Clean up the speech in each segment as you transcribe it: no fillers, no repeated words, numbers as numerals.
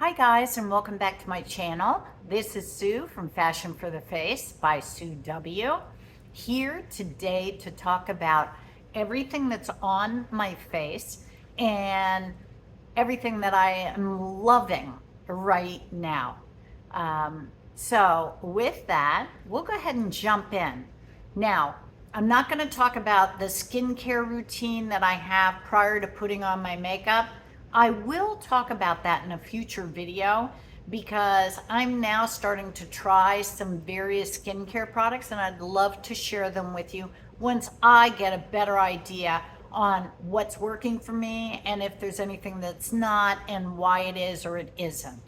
Hi guys, and welcome back to my channel. This is Sue from Fashion for the Face by Sue W. Here today to talk about everything that's on my face and everything that I am loving right now. So with that, we'll go ahead and jump in. Now, I'm not going to talk about the skincare routine that I have prior to putting on my makeup. I will talk about that in a future video because I'm now starting to try some various skincare products and I'd love to share them with you once I get a better idea on what's working for me and if there's anything that's not and why it is or it isn't.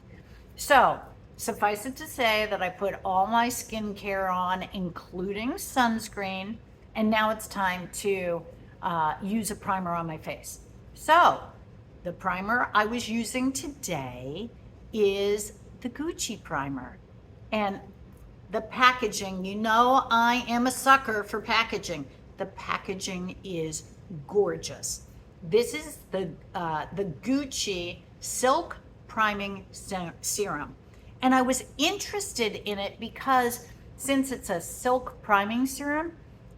So, suffice it to say that I put all my skincare on, including sunscreen, and now it's time to use a primer on my face. So, the primer I was using today is the Gucci primer. And the packaging, you know I am a sucker for packaging. The packaging is gorgeous. This is the Gucci Silk Priming Serum. And I was interested in it because since it's a silk priming serum,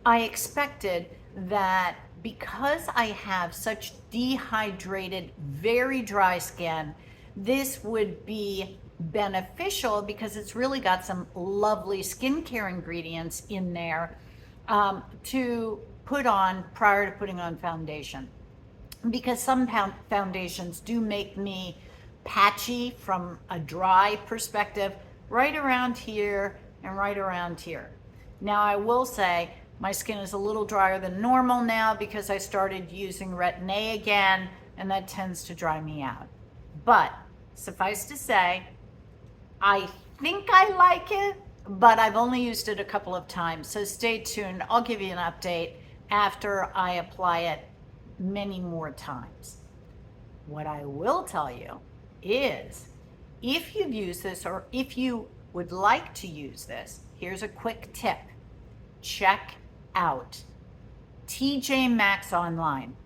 I expected that because I have such dehydrated, very dry skin, this would be beneficial because it's really got some lovely skincare ingredients in there to put on prior to putting on foundation. Because some foundations do make me patchy from a dry perspective, right around here and right around here. Now I will say my skin is a little drier than normal now because I started using Retin-A again, and that tends to dry me out. But suffice to say, I think I like it, but I've only used it a couple of times. So stay tuned. I'll give you an update after I apply it many more times. What I will tell you is if you've used this or if you would like to use this, here's a quick tip. Check out TJ Maxx online.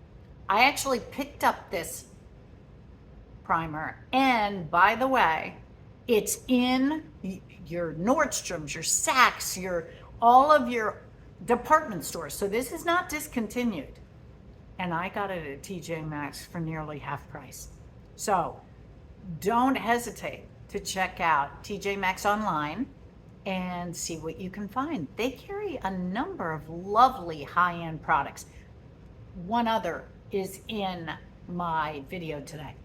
I actually picked up this primer, and by the way, it's in your Nordstroms, your Saks, all of your department stores. So this is not discontinued. And I got it at TJ Maxx for nearly half price. So don't hesitate to check out TJ Maxx online and see what you can find. They carry a number of lovely high-end products. One other is in my video today.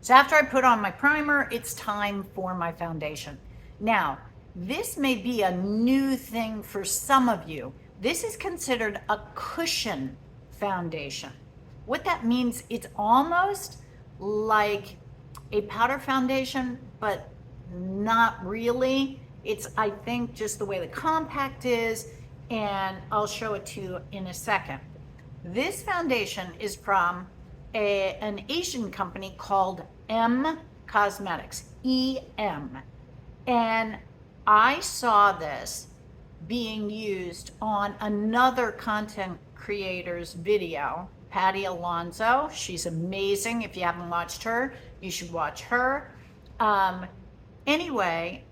So after I put on my primer, it's time for my foundation. Now, this may be a new thing for some of you. This is considered a cushion foundation. What that means, it's almost like a powder foundation, but not really. It's, I think, just the way the compact is, and I'll show it to you in a second. This foundation is from an Asian company called M Cosmetics, EM. And I saw this being used on another content creator's video, Patty Alonso. She's amazing. If you haven't watched her, you should watch her. Anyway,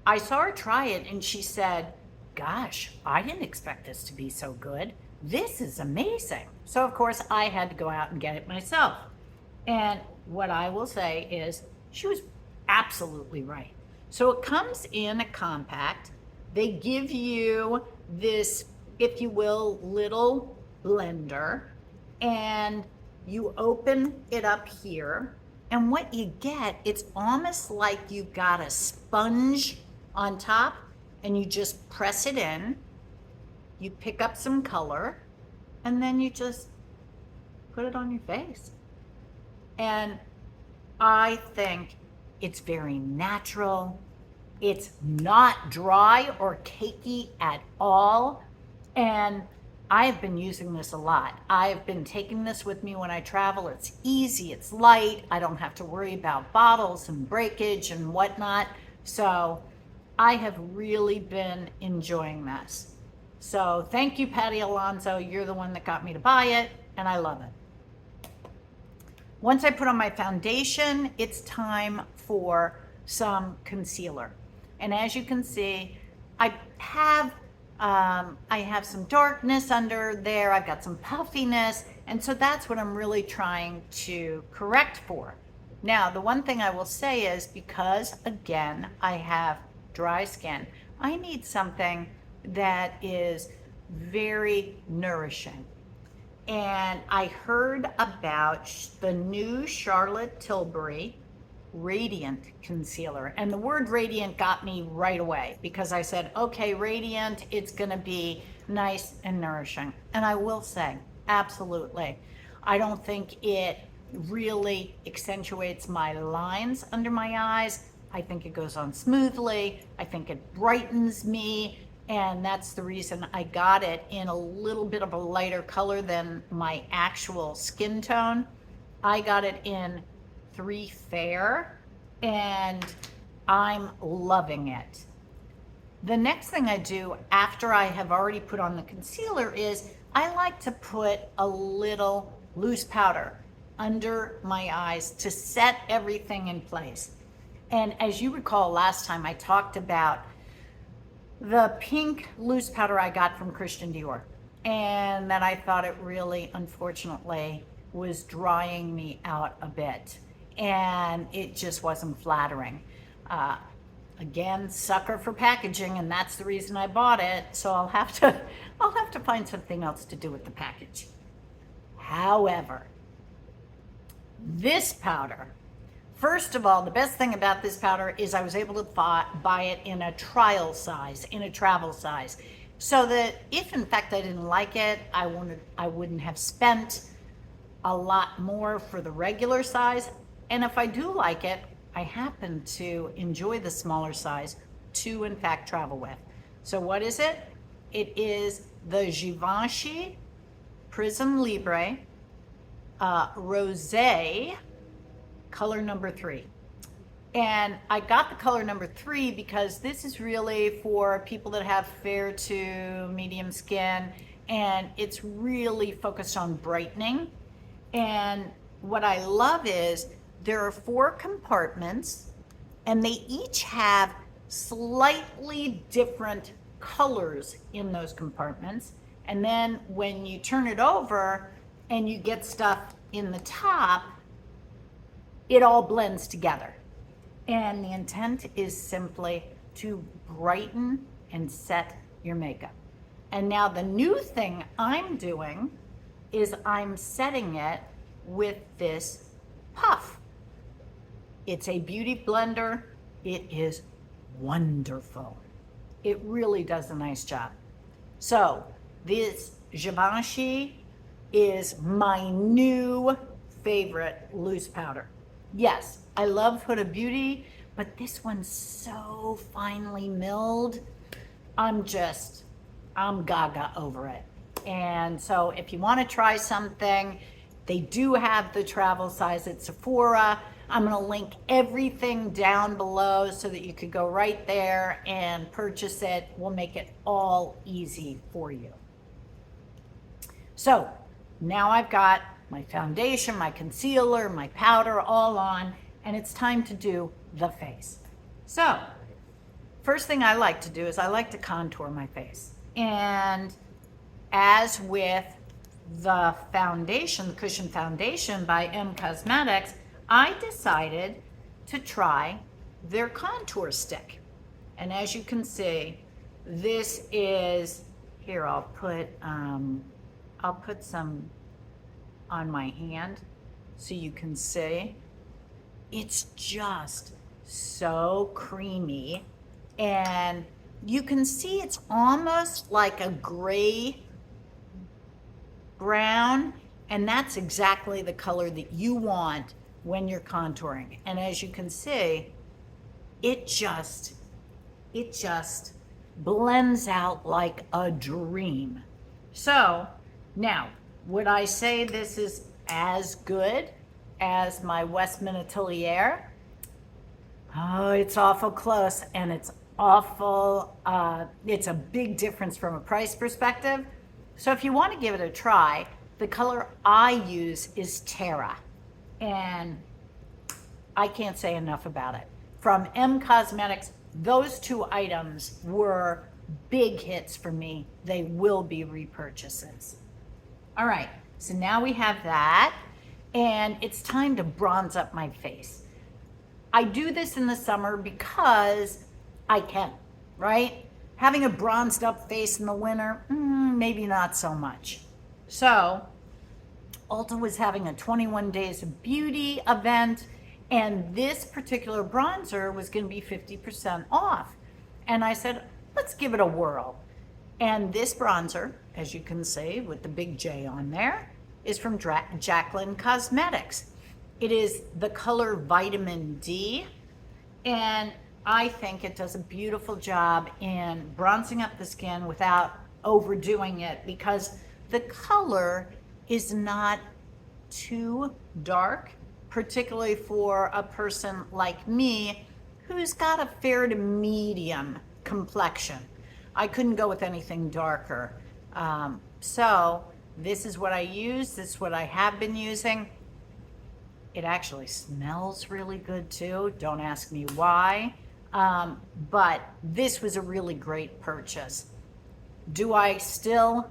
I saw her try it and she said, gosh, I didn't expect this to be so good. This is amazing. So of course I had to go out and get it myself. And what I will say is she was absolutely right. So it comes in a compact. They give you this, if you will, little blender, and you open it up here. And what you get, it's almost like you've got a sponge on top and you just press it in, you pick up some color, and then you just put it on your face. And I think it's very natural. It's not dry or cakey at all. And I have been using this a lot. I've been taking this with me when I travel. It's easy, it's light. I don't have to worry about bottles and breakage and whatnot. So I have really been enjoying this. So thank you, Patty Alonso. You're the one that got me to buy it, and I love it. Once I put on my foundation, it's time for some concealer. And as you can see, I have some darkness under there. I've got some puffiness. And so that's what I'm really trying to correct for. Now, the one thing I will say is because, again, I have dry skin, I need something that is very nourishing. And I heard about the new Charlotte Tilbury Radiant Concealer. And the word radiant got me right away because I said, okay, radiant, it's gonna be nice and nourishing. And I will say, absolutely. I don't think it really accentuates my lines under my eyes. I think it goes on smoothly. I think it brightens me. And that's the reason I got it in a little bit of a lighter color than my actual skin tone. I got it in 3 Fair, and I'm loving it. The next thing I do after I have already put on the concealer is I like to put a little loose powder under my eyes to set everything in place. And as you recall, last time I talked about the pink loose powder I got from Christian Dior, and that I thought it really, unfortunately, was drying me out a bit, and it just wasn't flattering. Again, sucker for packaging, and that's the reason I bought it. So I'll have to find something else to do with the package. However, this powder, first of all, the best thing about this powder is I was able to buy it in a trial size, in a travel size, so that if in fact I didn't like it, I wouldn't have spent a lot more for the regular size. And if I do like it, I happen to enjoy the smaller size to in fact travel with. So what is it? It is the Givenchy Prism Libre Rosé color number 3. And I got the color number 3 because this is really for people that have fair to medium skin, and it's really focused on brightening. And what I love is there are 4 compartments, and they each have slightly different colors in those compartments. And then when you turn it over and you get stuff in the top, it all blends together. And the intent is simply to brighten and set your makeup. And now the new thing I'm doing is I'm setting it with this puff. It's a beauty blender. It is wonderful. It really does a nice job. So this Givenchy is my new favorite loose powder. Yes, I love Huda Beauty, but this one's so finely milled. I'm gaga over it. And so if you want to try something, they do have the travel size at Sephora. I'm going to link everything down below so that you could go right there and purchase it. We'll make it all easy for you. So now I've got my foundation, my concealer, my powder all on, and it's time to do the face. So first thing I like to do is I like to contour my face. And as with the foundation, the Cushion Foundation by M Cosmetics, I decided to try their contour stick. And as you can see, this is, here I'll put some on my hand so you can see. It's just so creamy, and you can see it's almost like a gray brown, and that's exactly the color that you want when you're contouring. And as you can see, it just blends out like a dream. So now, would I say this is as good as my Westman Atelier? Oh, it's awful close, and it's a big difference from a price perspective. So if you want to give it a try, the color I use is Terra. And I can't say enough about it. From M Cosmetics, those two items were big hits for me. They will be repurchases. All right, so now we have that, and it's time to bronze up my face. I do this in the summer because I can, right? Having a bronzed up face in the winter, maybe not so much. So Ulta was having a 21 Days of Beauty event, and this particular bronzer was going to be 50% off. And I said, let's give it a whirl. And this bronzer, as you can see with the big J on there, is from Jaclyn Cosmetics. It is the color Vitamin D, and I think it does a beautiful job in bronzing up the skin without overdoing it, because the color is not too dark, particularly for a person like me who's got a fair to medium complexion. I couldn't go with anything darker. So this is what I use. This is what I have been using. It actually smells really good too. Don't ask me why. But this was a really great purchase. Do I still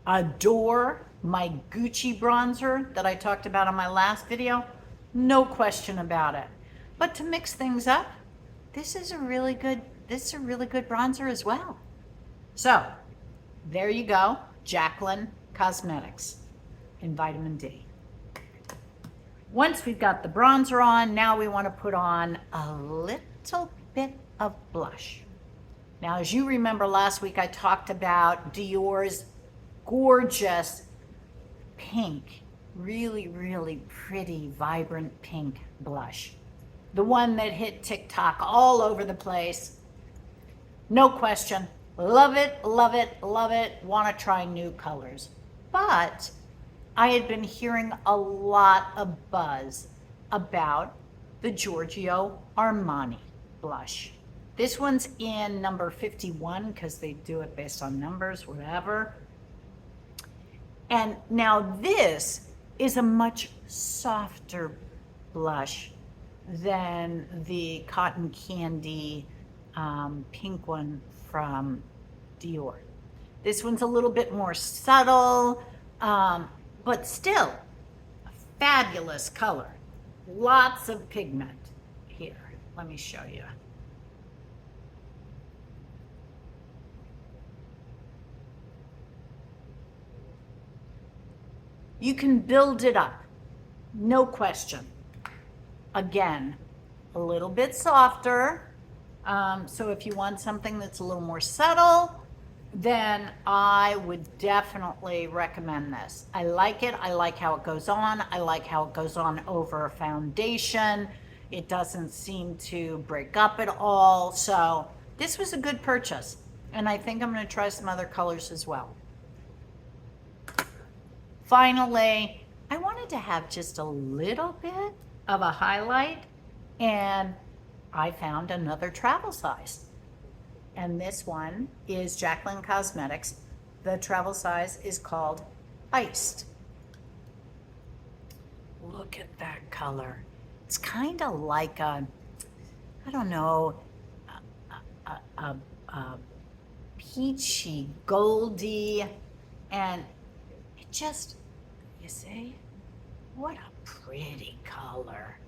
adore my Gucci bronzer that I talked about on my last video? No question about it. But to mix things up, this is a really good bronzer as well. So there you go, Jaclyn Cosmetics in Vitamin D. Once we've got the bronzer on, now we want to put on a little bit of blush. Now, as you remember last week, I talked about Dior's gorgeous pink, really, really pretty, vibrant pink blush. The one that hit TikTok all over the place. No question. Love it, love it, love it. Want to try new colors. But I had been hearing a lot of buzz about the Giorgio Armani blush. This one's in number 51 because they do it based on numbers, whatever. And now this is a much softer blush than the cotton candy pink one from Dior. This one's a little bit more subtle, but still a fabulous color. Lots of pigment here. Let me show you. You can build it up, no question. Again, a little bit softer. So if you want something that's a little more subtle, then I would definitely recommend this. I like it. I like how it goes on. I like how it goes on over a foundation. It doesn't seem to break up at all. So this was a good purchase. And I think I'm going to try some other colors as well. Finally, I wanted to have just a little bit of a highlight, and I found another travel size. And this one is Jaclyn Cosmetics. The travel size is called Iced. Look at that color. It's kind of like a, I don't know, a peachy, goldy, and it just, you see, what a pretty color.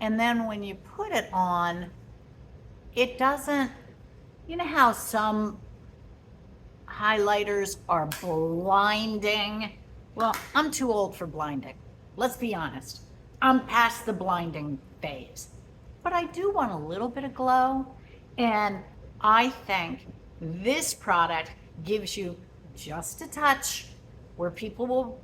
And then when you put it on, it doesn't, you know how some highlighters are blinding? Well, I'm too old for blinding. Let's be honest. I'm past the blinding phase. But I do want a little bit of glow. And I think this product gives you just a touch where people will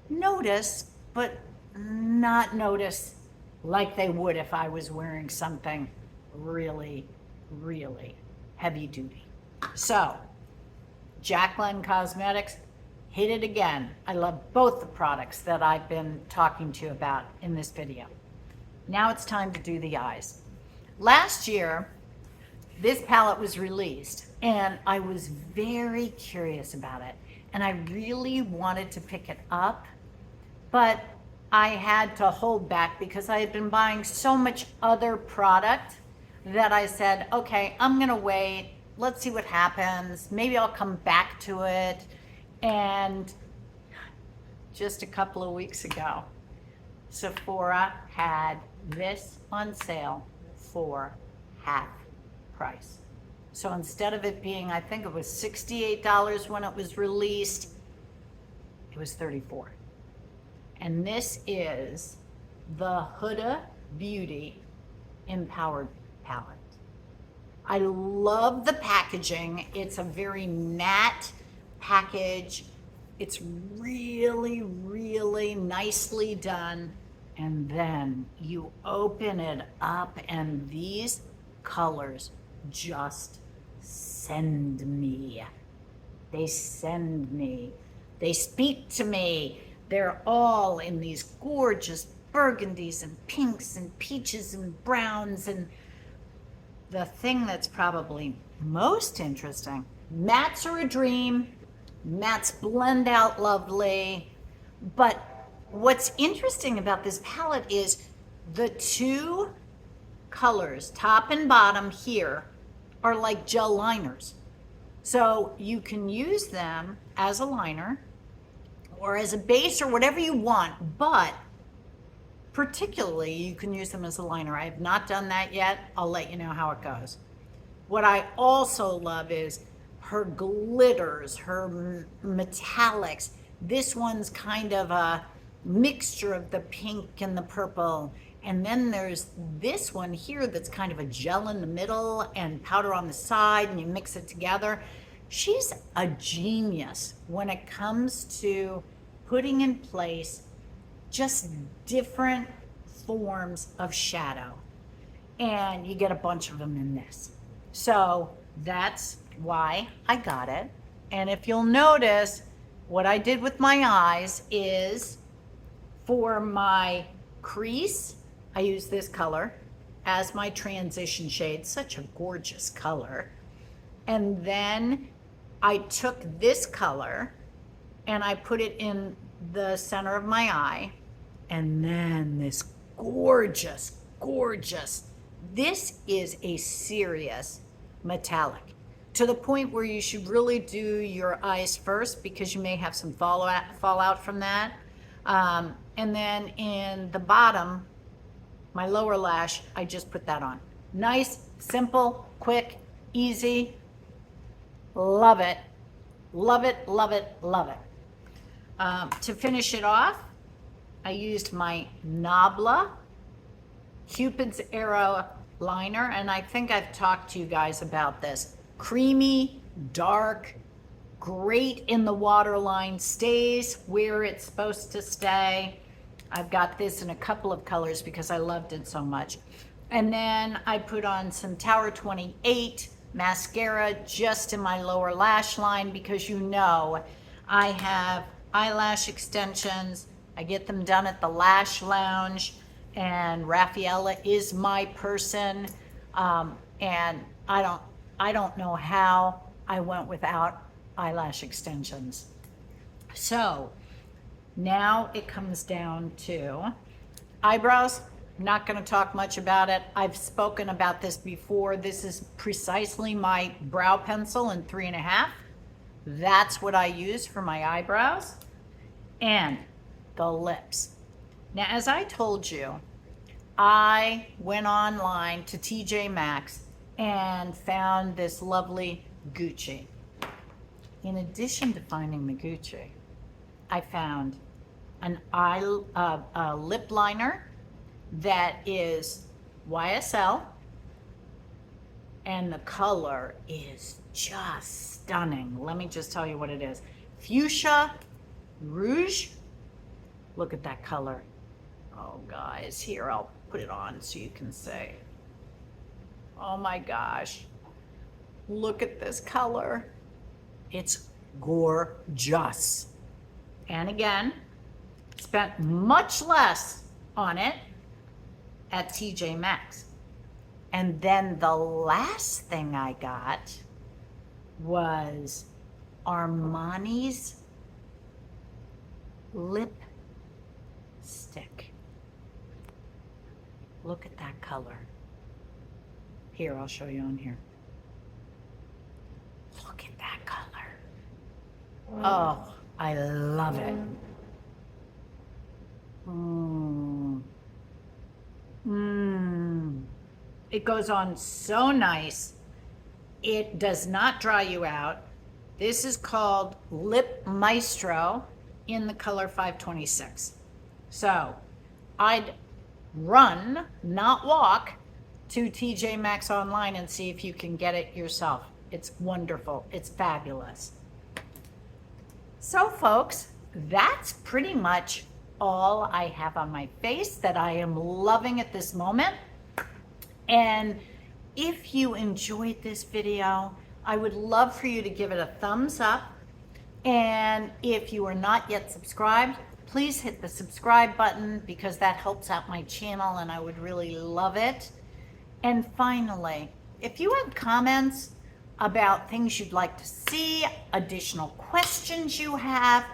notice, but not notice like they would if I was wearing something really, really heavy duty. So, Jaclyn Cosmetics, hit it again. I love both the products that I've been talking to you about in this video. Now it's time to do the eyes. Last year, this palette was released, and I was very curious about it, and I really wanted to pick it up, but I had to hold back because I had been buying so much other product that I said, okay, I'm gonna wait. Let's see what happens. Maybe I'll come back to it. And just a couple of weeks ago, Sephora had this on sale for half price. So instead of it being, I think it was $68 when it was released, it was $34. And this is the Huda Beauty Empowered Palette. I love the packaging. It's a very matte package. It's really, really nicely done. And then you open it up and these colors just send me. They send me. They speak to me. They're all in these gorgeous burgundies and pinks and peaches and browns. And the thing that's probably most interesting, mattes are a dream. Mattes blend out lovely. But what's interesting about this palette is the two colors, top and bottom here, are like gel liners. So you can use them as a liner or as a base or whatever you want, but particularly you can use them as a liner. I have not done that yet. I'll let you know how it goes. What I also love is her glitters, her metallics. This one's kind of a mixture of the pink and the purple. And then there's this one here that's kind of a gel in the middle and powder on the side, and you mix it together. She's a genius when it comes to putting in place just different forms of shadow. And you get a bunch of them in this. So that's why I got it. And if you'll notice, what I did with my eyes is for my crease, I use this color as my transition shade, such a gorgeous color. And then I took this color and I put it in the center of my eye. And then this gorgeous, gorgeous, this is a serious metallic, to the point where you should really do your eyes first because you may have some fallout from that. And then in the bottom, my lower lash, I just put that on. Nice, simple, quick, easy. Love it. Love it, love it, love it. To finish it off, I used my Nabla Cupid's Arrow liner, and I think I've talked to you guys about this. Creamy, dark, great in the waterline, stays where it's supposed to stay. I've got this in a couple of colors because I loved it so much. And then I put on some Tower 28 mascara just in my lower lash line because you know I have eyelash extensions. I get them done at the Lash Lounge, and Raffaella is my person. And I don't know how I went without eyelash extensions. So now it comes down to eyebrows. I'm not going to talk much about it. I've spoken about this before. This is precisely my brow pencil in 3.5. That's what I use for my eyebrows. And the lips. Now, as I told you, I went online to TJ Maxx and found this lovely Gucci. In addition to finding the Gucci, I found a lip liner that is YSL, and the color is just stunning. Let me just tell you what it is. Fuchsia Rouge. Look at that color. Oh, guys, here, I'll put it on so you can see. Oh my gosh. Look at this color. It's gorgeous. And again, spent much less on it at TJ Maxx. And then the last thing I got was Armani's lip stick. Look at that color. Here, I'll show you on here. Look at that color. Oh, I love it. It goes on so nice. It does not dry you out. This is called Lip Maestro in the color 526. So I'd run, not walk, to TJ Maxx online and see if you can get it yourself. It's wonderful. It's fabulous. So folks, that's pretty much all I have on my face that I am loving at this moment. And if you enjoyed this video, I would love for you to give it a thumbs up. And if you are not yet subscribed, please hit the subscribe button because that helps out my channel and I would really love it. And finally, if you have comments about things you'd like to see, additional questions you have,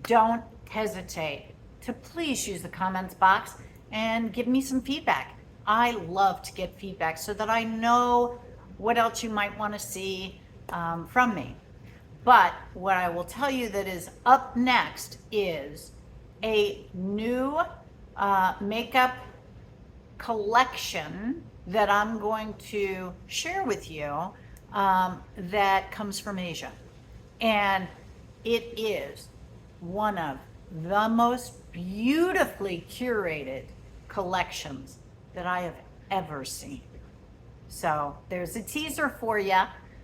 don't hesitate to please use the comments box and give me some feedback. I love to get feedback so that I know what else you might want to see from me. But what I will tell you that is up next is a new makeup collection that I'm going to share with you that comes from Asia. And it is one of the most beautifully curated collections that I have ever seen. So there's a teaser for you.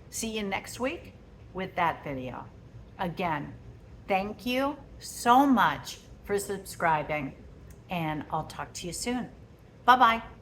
See you next week with that video. Again, thank you so much for subscribing, and I'll talk to you soon. Bye-bye.